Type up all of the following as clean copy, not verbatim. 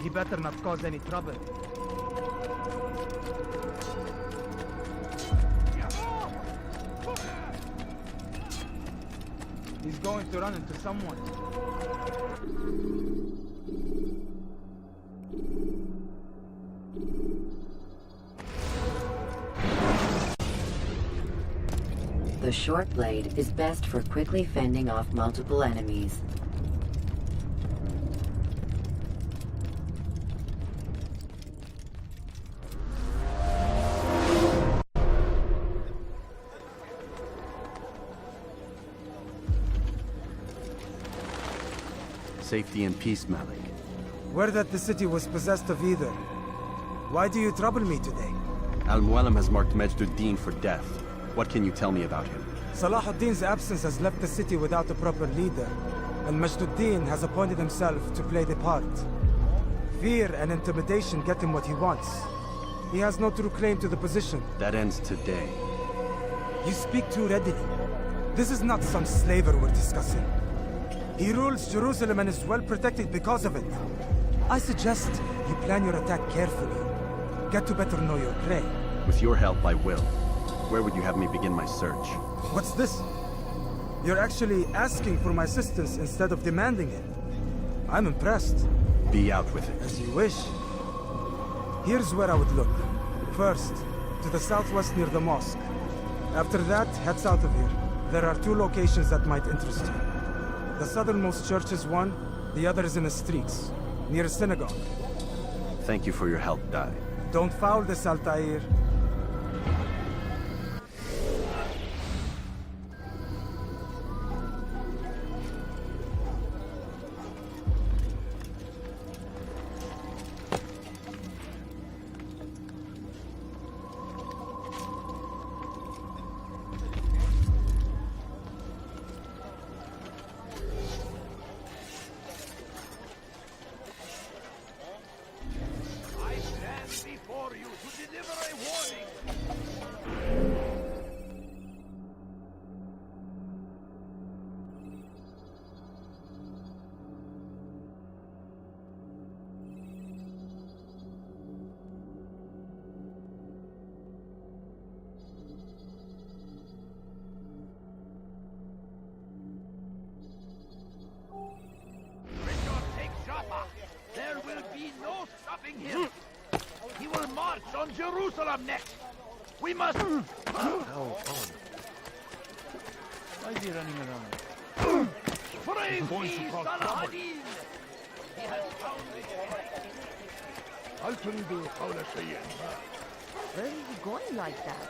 He better not cause any trouble. He's going to run into someone. The short blade is best for quickly fending off multiple enemies. Safety and peace, Malik. Word that the city was possessed of either. Why do you trouble me today? Al-Mualim has marked Majduddin for death. What can you tell me about him? Salahuddin's absence has left the city without a proper leader, and Majduddin has appointed himself to play the part. Fear and intimidation get him what he wants. He has no true claim to the position. That ends today. You speak too readily. This is not some slaver we're discussing. He rules Jerusalem and is well protected because of it. I suggest you plan your attack carefully. Get to better know your prey. With your help, I will. Where would you have me begin my search? What's this? You're actually asking for my assistance instead of demanding it. I'm impressed. Be out with it. As you wish. Here's where I would look. First, to the southwest near the mosque. After that, head south of here. There are 2 locations that might interest you. The southernmost church is one, the other is in the streets, near a synagogue. Thank you for your help, Dai. Don't foul this, Altair. There will be no stopping him. He will march on Jerusalem next. We must... How on? Why is he running around? Praise thee, Salah-ad-Din! He has found his way. Where is he going like that?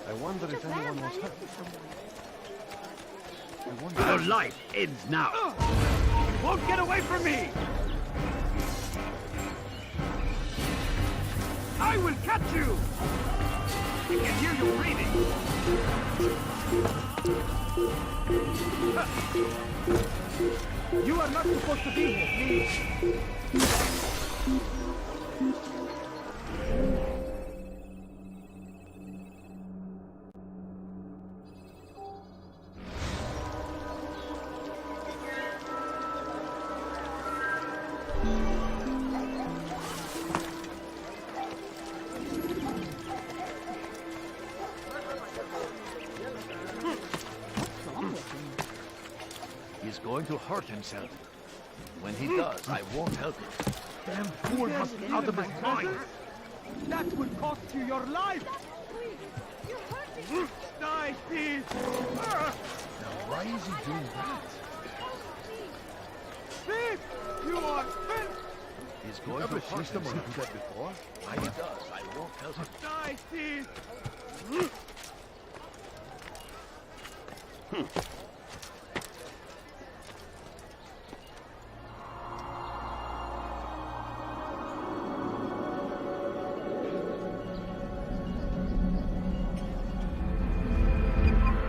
I wonder if anyone was hurt. Your life ends now. You won't get away from me! I will catch you! I can hear you breathing. You are not supposed to be here, please. He's going to hurt himself. When he does, I won't help him. Damn fool must be out of his mind. That will cost you your life. Die, please. Now why is he doing that? Thief! You are fit. He's going to hurt himself. Do that before? When he does, I won't help him. Die, thief.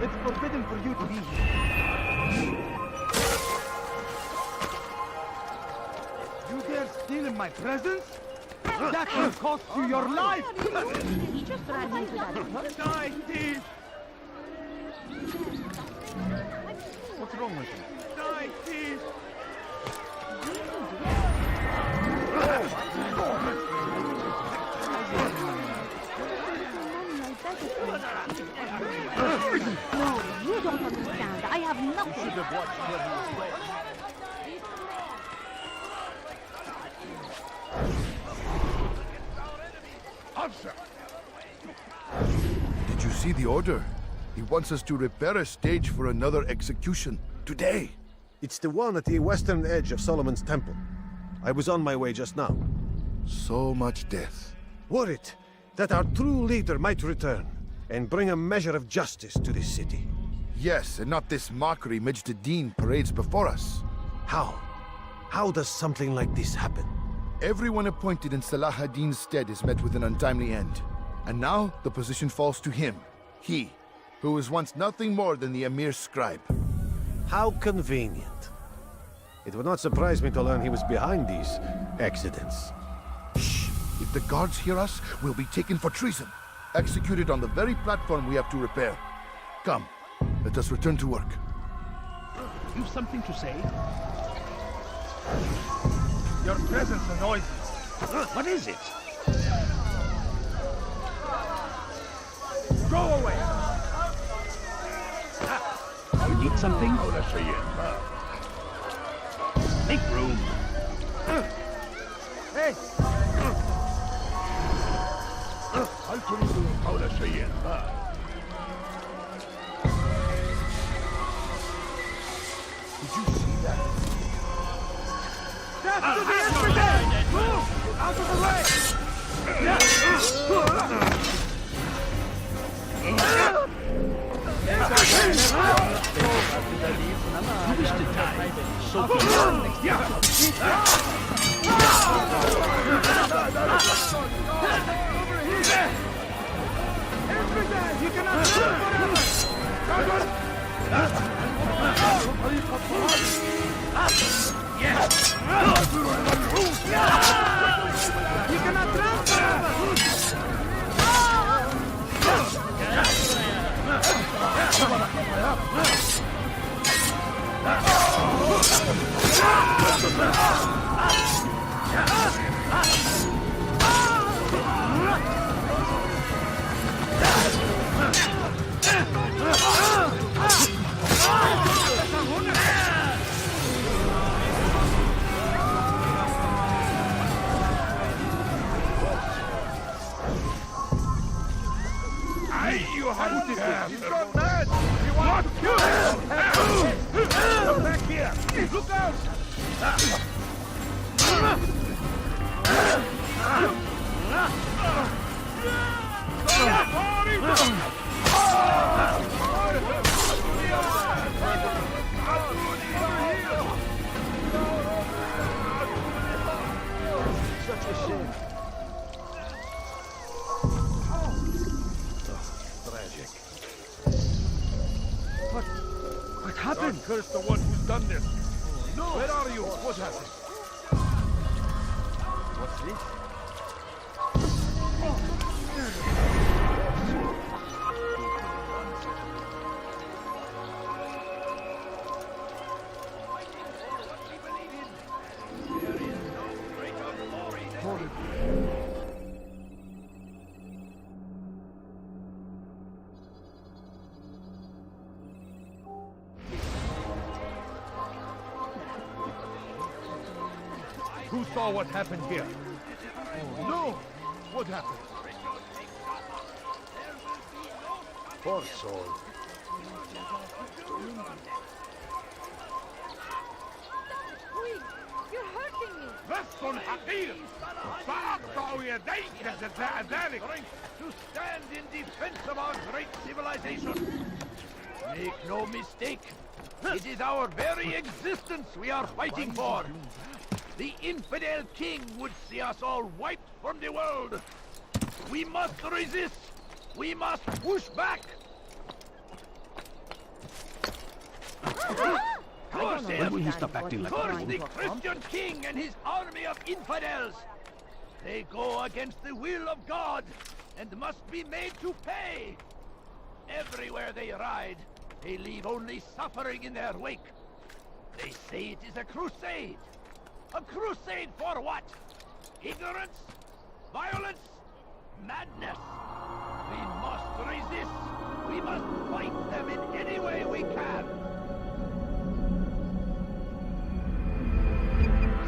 It's forbidden for you to be here. You dare steal in my presence? That will cost you your life! He just ran into that. Die, thief! What's wrong with him? Die, thief! No, you don't understand. I have nothing. Answer! Did you see the order? He wants us to repair a stage for another execution. Today. It's the one at the western edge of Solomon's Temple. I was on my way just now. So much death. Worried that our true leader might return and bring a measure of justice to this city. Yes, and not this mockery Majd ad-Din parades before us. How? How does something like this happen? Everyone appointed in Salah ad-Din's stead is met with an untimely end. And now the position falls to him. He, who was once nothing more than the Emir's scribe. How convenient. It would not surprise me to learn he was behind these accidents. Shh! If the guards hear us, we'll be taken for treason. Executed on the very platform we have to repair. Come, let us return to work. You've something to say? Your presence annoys me. What is it? Go away! You need something? Make room. Hey! Did you see that? Death to the infidel! Move! Out of the way! You wish to die, so be it. Infidel! You cannot live forever! You cannot drown forever! You have He's gone mad! You want to kill him! Come back here! Look out! Such a shame. Tragic. What happened? God curse the one who's done this. No. Where are you? What happened? What's this? Who saw what happened here? No! What happened? Poor soul. You're hurting me. بس حقير سأقطع يديك جزاء ذلك to stand in defense of our great civilization. Make no mistake, it is our very existence we are fighting for. The infidel king would see us all wiped from the world. We must resist. We must push back. When will you stop acting like the Christian king and his army of infidels. They go against the will of God and must be made to pay. Everywhere they ride, they leave only suffering in their wake. They say it is a crusade. A crusade for what? Ignorance? Violence? Madness? We must resist. We must fight them in any way we can.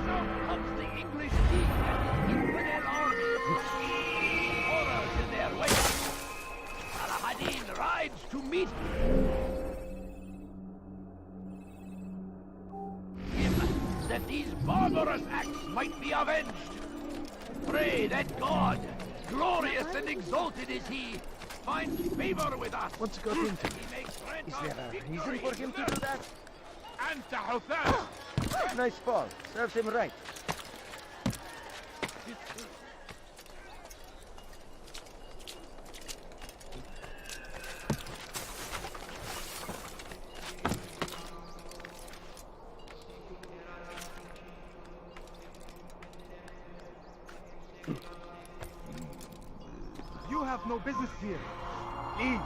So comes the English king and his infidel army. Horrors in their wake. Saladin rides to meet him, that these barbarous acts might be avenged. Pray that God, glorious and exalted is he, finds favor with us. What's got into He makes grant Is us there a victory reason for him to do that? أنت حثاث. Nice fall. Serves him right. You have no business here. Leave.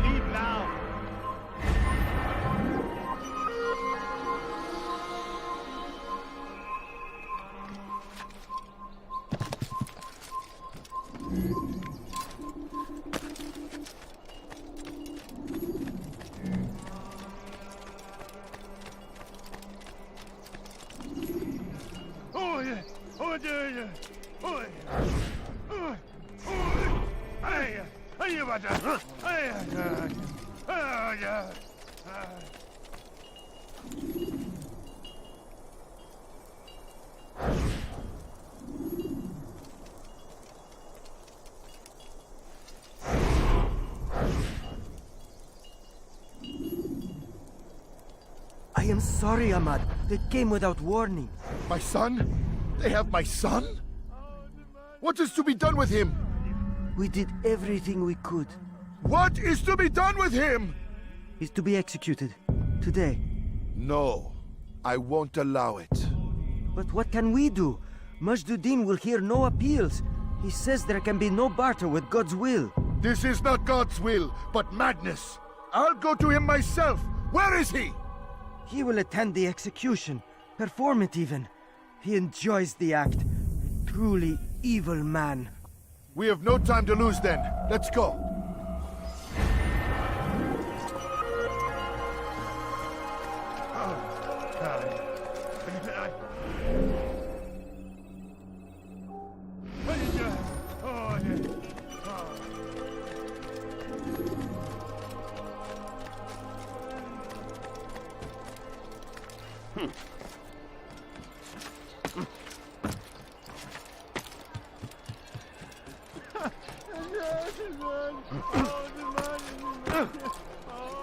Leave now. Oh yeah. Oh yeah. Yeah. Oh yeah. Oh. Oh. Hey. Hey, you about that? Hey. Oh yeah. I am sorry, Ahmad. They came without warning. My son? They have my son? What is to be done with him? We did everything we could. What is to be done with him? He's to be executed. Today. No, I won't allow it. But what can we do? Majduddin will hear no appeals. He says there can be no barter with God's will. This is not God's will, but madness. I'll go to him myself. Where is he? He will attend the execution. Perform it even. He enjoys the act. Truly evil man. We have no time to lose then. Let's go.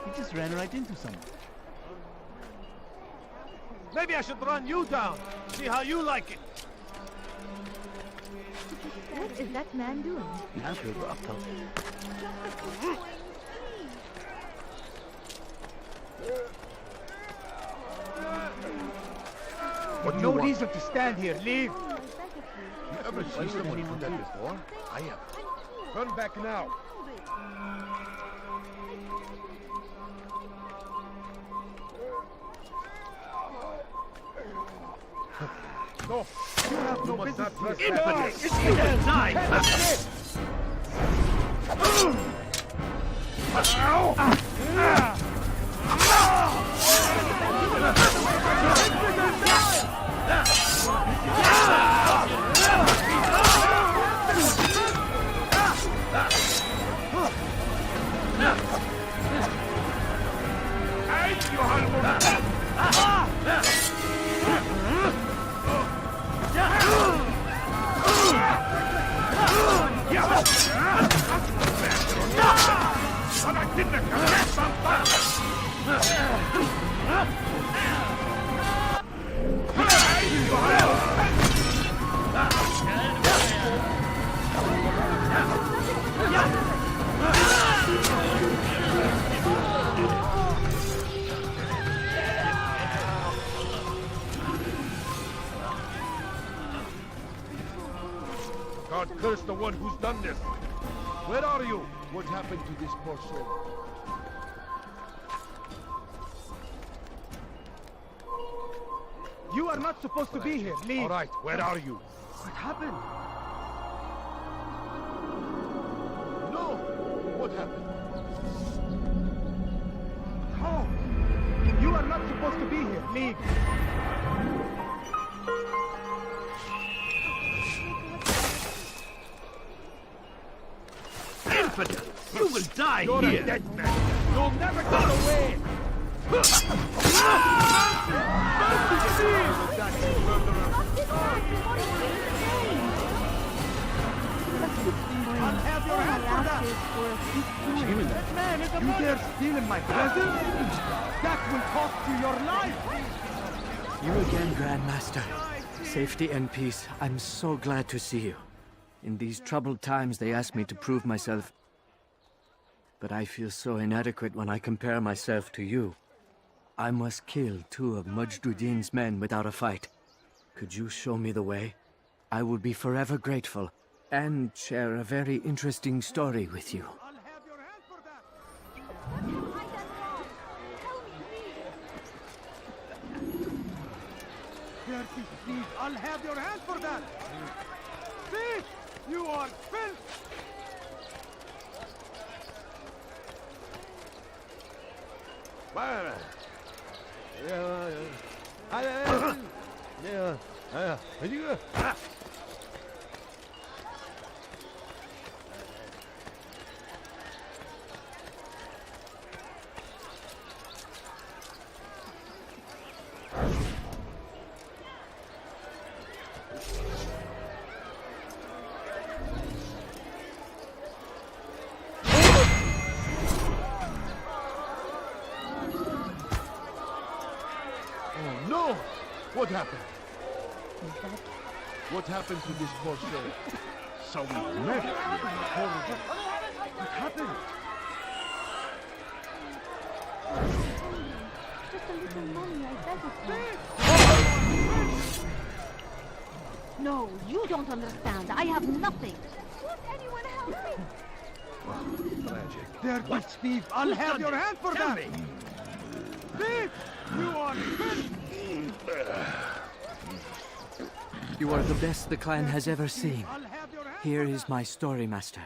He just ran right into someone. Maybe I should run you down. See how you like it. What is that man doing? Now he'll go up top. No reason to stand here. Leave. You ever seen someone do that before? I have. Turn back now. No, you have no business here. God curse the one who's done this. Where are you? What happened to this poor soul? You are not supposed to be here. Leave. All right, where are you? What happened? No! What happened? Oh! You are not supposed to be here. Leave. Infidel! You will die You're here! You're a dead man! You'll never get away! I'll have your hand for that! That man is a You dare steal in my presence? That will cost you your life! You again, Grandmaster. Safety and peace. I'm so glad to see you. In these troubled times, they ask me to prove myself. But I feel so inadequate when I compare myself to you. I must kill 2 of Mujduddin's men without a fight. Could you show me the way? I will be forever grateful, and share a very interesting story with you. I'll have your hand for that! Dirty thief! I'll have your hand for that! Thief! You are filth! Oh no! What happened? What happened to this poor soul? So we met. Horrible. What happened? Just a little money, I beg of you. No, you don't understand. I have nothing. Won't anyone help me? Tragic. Dirty thief! I'll have your hand for that! Thief! You are filth! You are the best the clan has ever seen. I'll have your hand Here is my story, Master.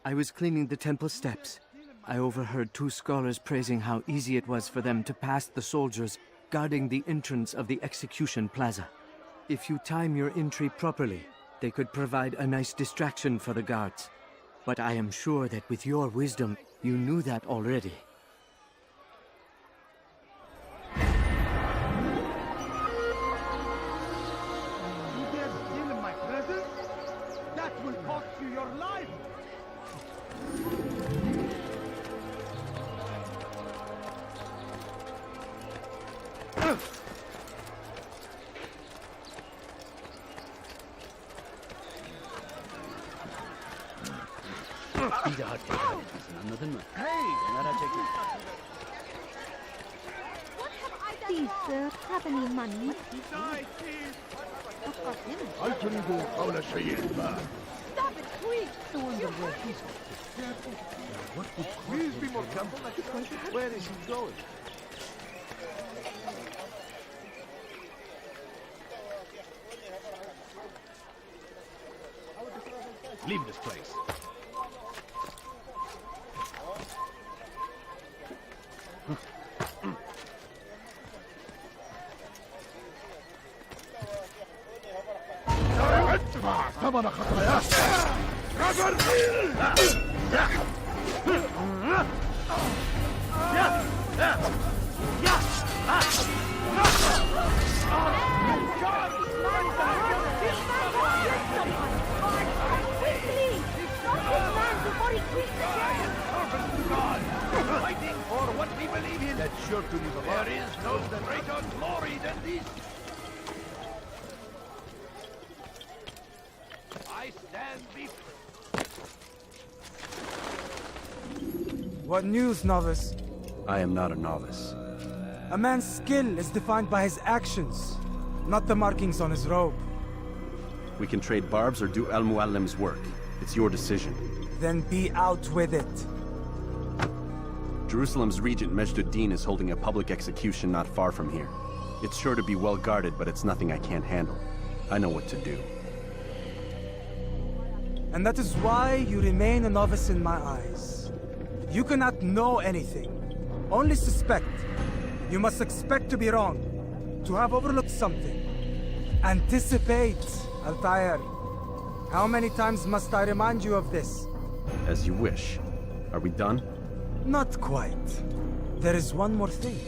I was cleaning the temple steps. I overheard 2 scholars praising how easy it was for them to pass the soldiers guarding the entrance of the execution plaza. If you time your entry properly, they could provide a nice distraction for the guards. But I am sure that with your wisdom, you knew that already. You dare steal in my presence? That will cost you your life! Please, sir, have any money? Die, thief! I've got him. أجلبوا قول شيء ما. Stop it, quick! Please be more careful. Where is he going? Leave this place. ادفع ثمن خطاياك. Fighting for what we believe in. That's sure to be the There is no greater glory than this. I stand before. What news, novice? I am not a novice. A man's skill is defined by his actions, not the markings on his robe. We can trade barbs or do Al Muallim's work. It's your decision. Then be out with it. Jerusalem's regent Majd-ud-Din is holding a public execution not far from here. It's sure to be well guarded, but it's nothing I can't handle. I know what to do. And that is why you remain a novice in my eyes. You cannot know anything, only suspect. You must expect to be wrong, to have overlooked something. Anticipate, Altair. How many times must I remind you of this? As you wish. Are we done? Not quite. There is one more thing.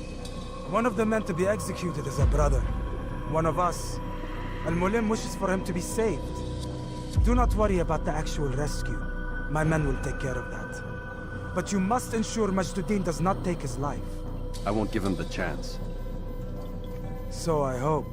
One of the men to be executed is a brother. One of us. Al-Mualim wishes for him to be saved. Do not worry about the actual rescue. My men will take care of that. But you must ensure Majd-ud-Din does not take his life. I won't give him the chance. So I hope.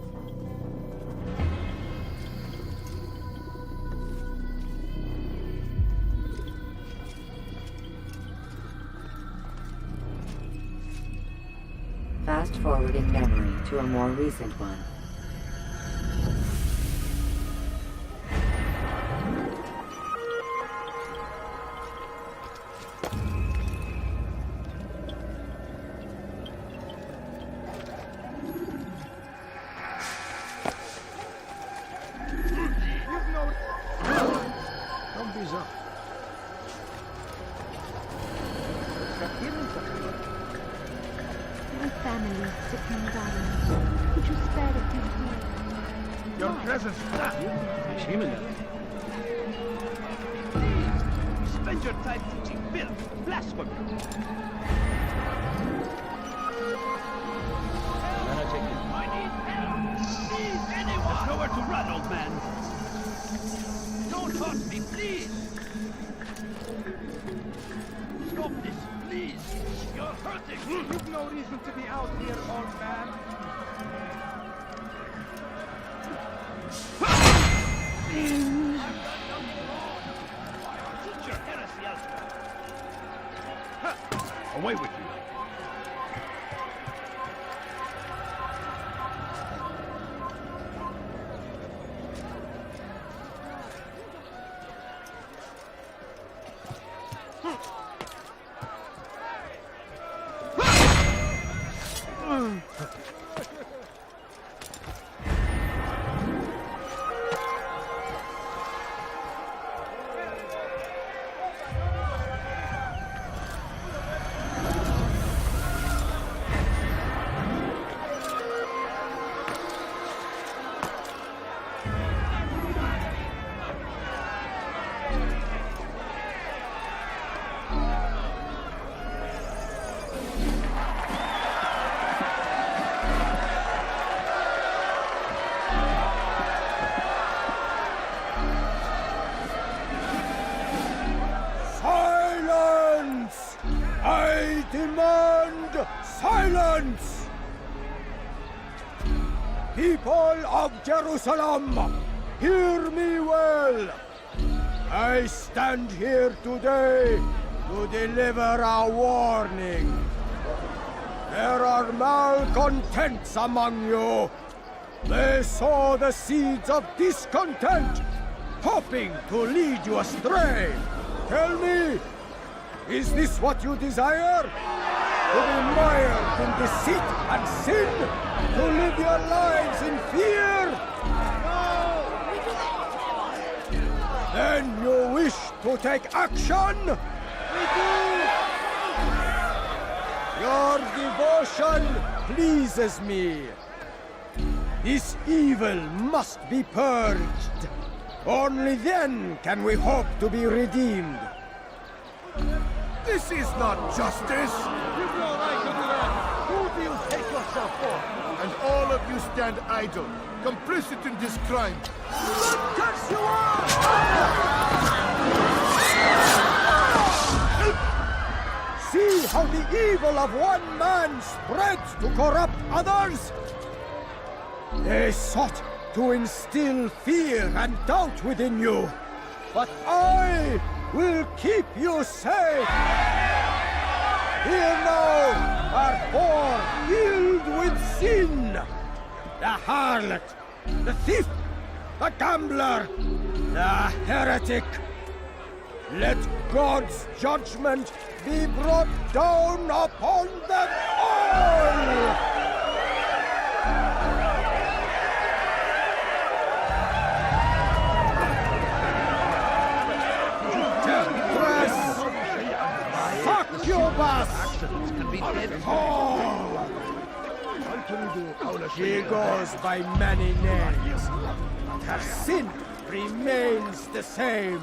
Fast-forwarding memory to a more recent one. My family sick and dying. Could you spare a few days? Your presence. Spend your time teaching filth, blasphemy. Please, anyone! There's nowhere to run, old man. Don't hurt me, please. Stop this, please. You're hurting. You've no reason to be out here, old man. Teach your heresy elsewhere. Away with you. Silence! I demand silence! People of Jerusalem, hear me well. I stand here today to deliver a warning. There are malcontents among you. They sow the seeds of discontent, hoping to lead you astray. Tell me, is this what you desire? To be mired in deceit and sin? To live your lives in fear? Then you wish to take action? We do! Your devotion pleases me. This evil must be purged. Only then can we hope to be redeemed. This is not justice! You've no right to do that! Who do you take yourself for? And all of you stand idle, complicit in this crime. Blood curse you are! See how the evil of one man spreads to corrupt others? They sought to instill fear and doubt within you. But I will keep you safe. Here now are four filled with sin. The harlot, the thief, the gambler, the heretic. Let God's judgment be brought down upon them all! Temptress! Succubus! She goes by many names, but her sin remains the same.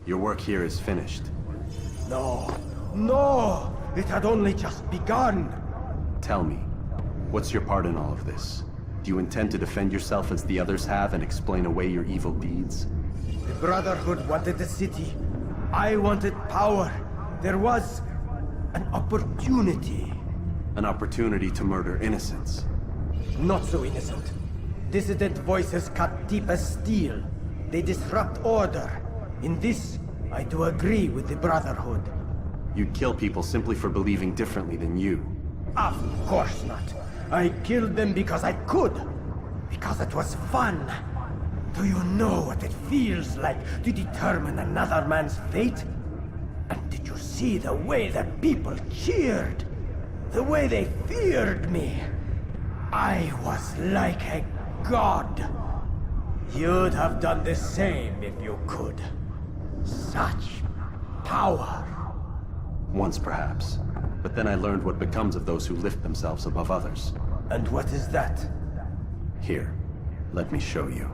Your work here is finished. No, no! It had only just begun. Tell me, what's your part in all of this? Do you intend to defend yourself as the others have and explain away your evil deeds? The Brotherhood wanted the city. I wanted power. There was an opportunity. An opportunity to murder innocents. Not so innocent. Dissident voices cut deep as steel. They disrupt order. In this, I do agree with the Brotherhood. You'd kill people simply for believing differently than you. Of course not. I killed them because I could. Because it was fun. Do you know what it feels like to determine another man's fate? And did you see the way that people cheered? The way they feared me? I was like a god. You'd have done the same if you could. Such power. Once perhaps. But then I learned what becomes of those who lift themselves above others. And what is that? Here, let me show you.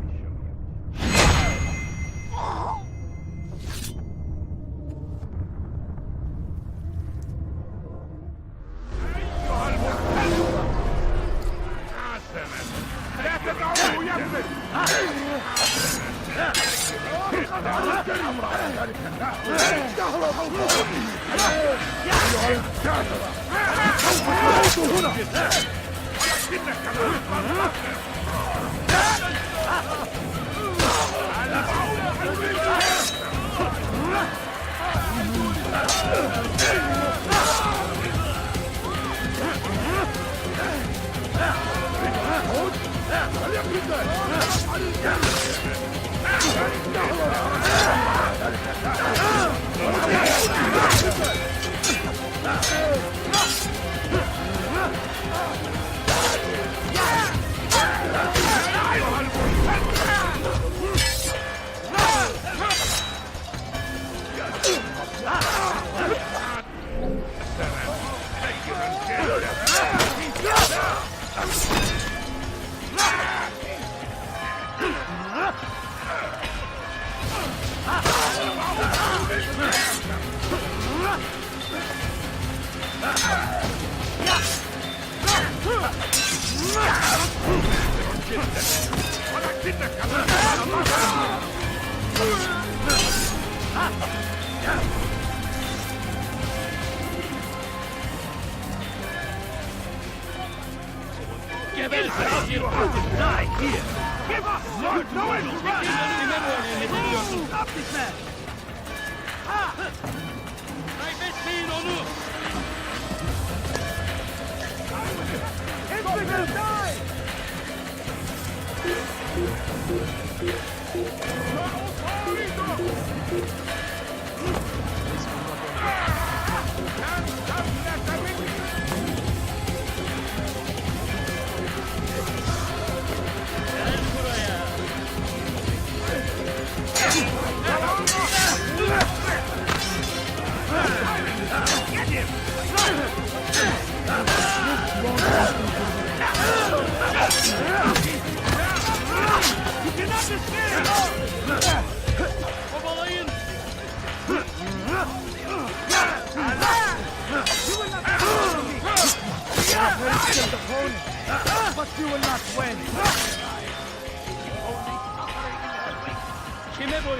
Give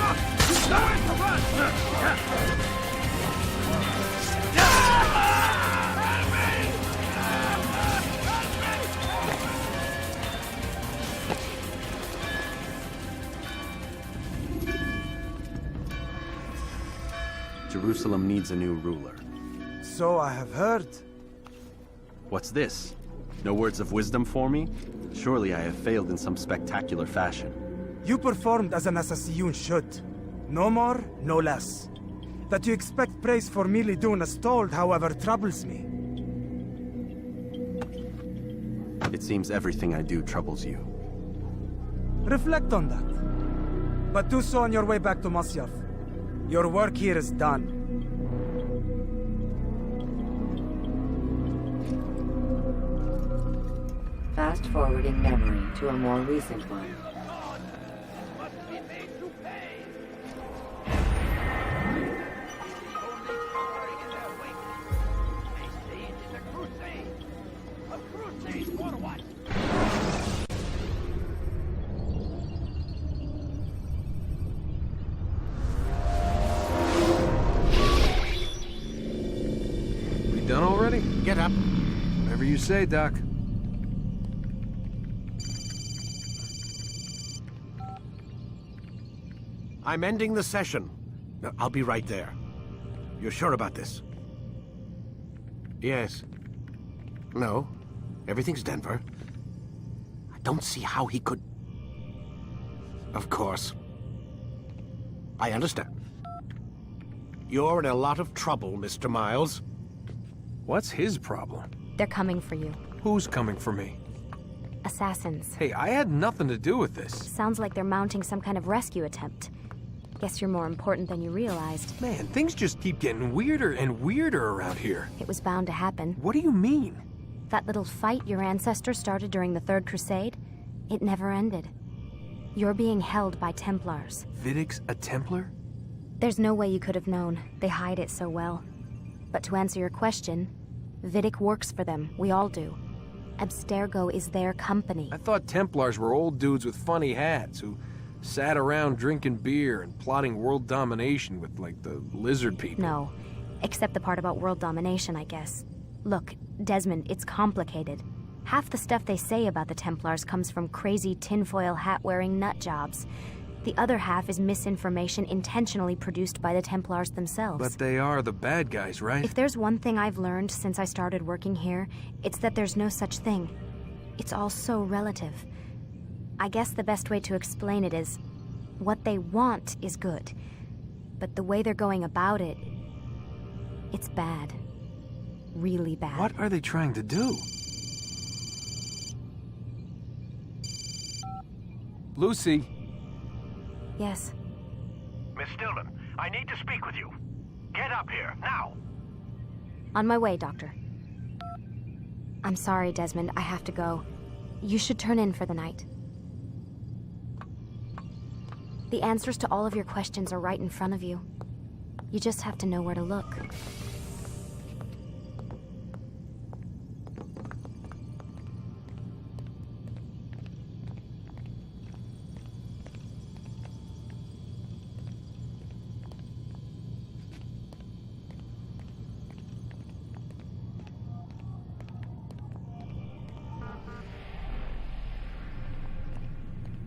up! Nowhere to run! Jerusalem needs a new ruler. So I have heard. What's this? No words of wisdom for me? Surely I have failed in some spectacular fashion. You performed as an assassin should. No more, no less. That you expect praise for merely doing as told, however, troubles me. It seems everything I do troubles you. Reflect on that. But do so on your way back to Masyaf. Your work here is done. Fast forwarding memory to a more recent one. Must be made to pay. Only cowering in their wake. They say it is a crusade. A crusade for what? We done already? Get up. Whatever you say, Doc. I'm ending the session. No, I'll be right there. You're sure about this? Yes. No. Everything's Denver. I don't see how he could... Of course. I understand. You're in a lot of trouble, Mr. Miles. What's his problem? They're coming for you. Who's coming for me? Assassins. Hey, I had nothing to do with this. Sounds like they're mounting some kind of rescue attempt. Guess you're more important than you realized. Man, things just keep getting weirder and weirder around here. It was bound to happen. What do you mean? That little fight your ancestors started during the Third Crusade, it never ended. You're being held by Templars. Vidic's a Templar? There's no way you could have known. They hide it so well. But to answer your question, Vidic works for them. We all do. Abstergo is their company. I thought Templars were old dudes with funny hats who sat around drinking beer and plotting world domination with, like, the lizard people. No. Except the part about world domination, I guess. Look, Desmond, it's complicated. Half the stuff they say about the Templars comes from crazy tinfoil hat-wearing nutjobs. The other half is misinformation intentionally produced by the Templars themselves. But they are the bad guys, right? If there's one thing I've learned since I started working here, it's that there's no such thing. It's all so relative. I guess the best way to explain it is, what they want is good. But the way they're going about it, it's bad. Really bad. What are they trying to do? Lucy. Yes. Miss Stillman, I need to speak with you. Get up here, now! On my way, Doctor. I'm sorry, Desmond. I have to go. You should turn in for the night. The answers to all of your questions are right in front of you. You just have to know where to look.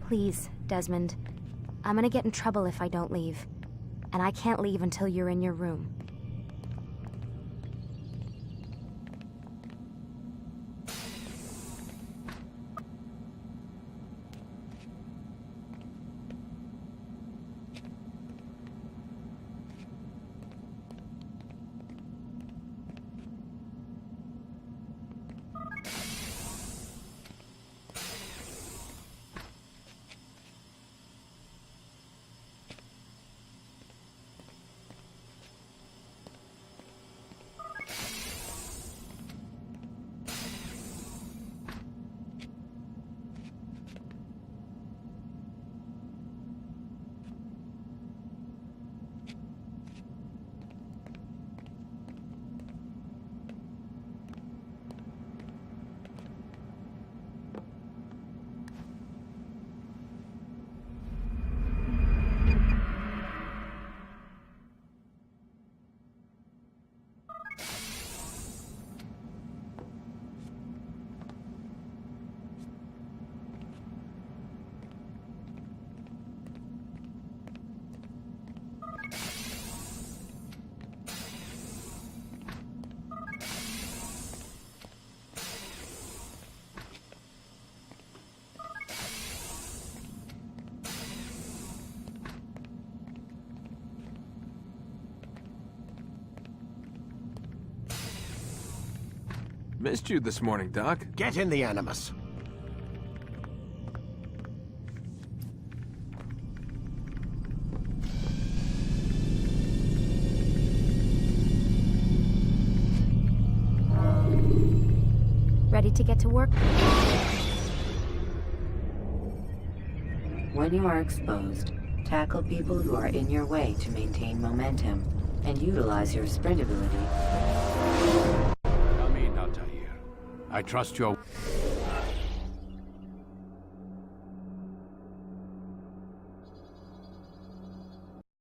Please, Desmond. I'm gonna get in trouble if I don't leave. And I can't leave until you're in your room. Missed you this morning, Doc. Get in the Animus. Ready to get to work? When you are exposed, tackle people who are in your way to maintain momentum, and utilize your sprint ability. Come in, Altair. I trust your...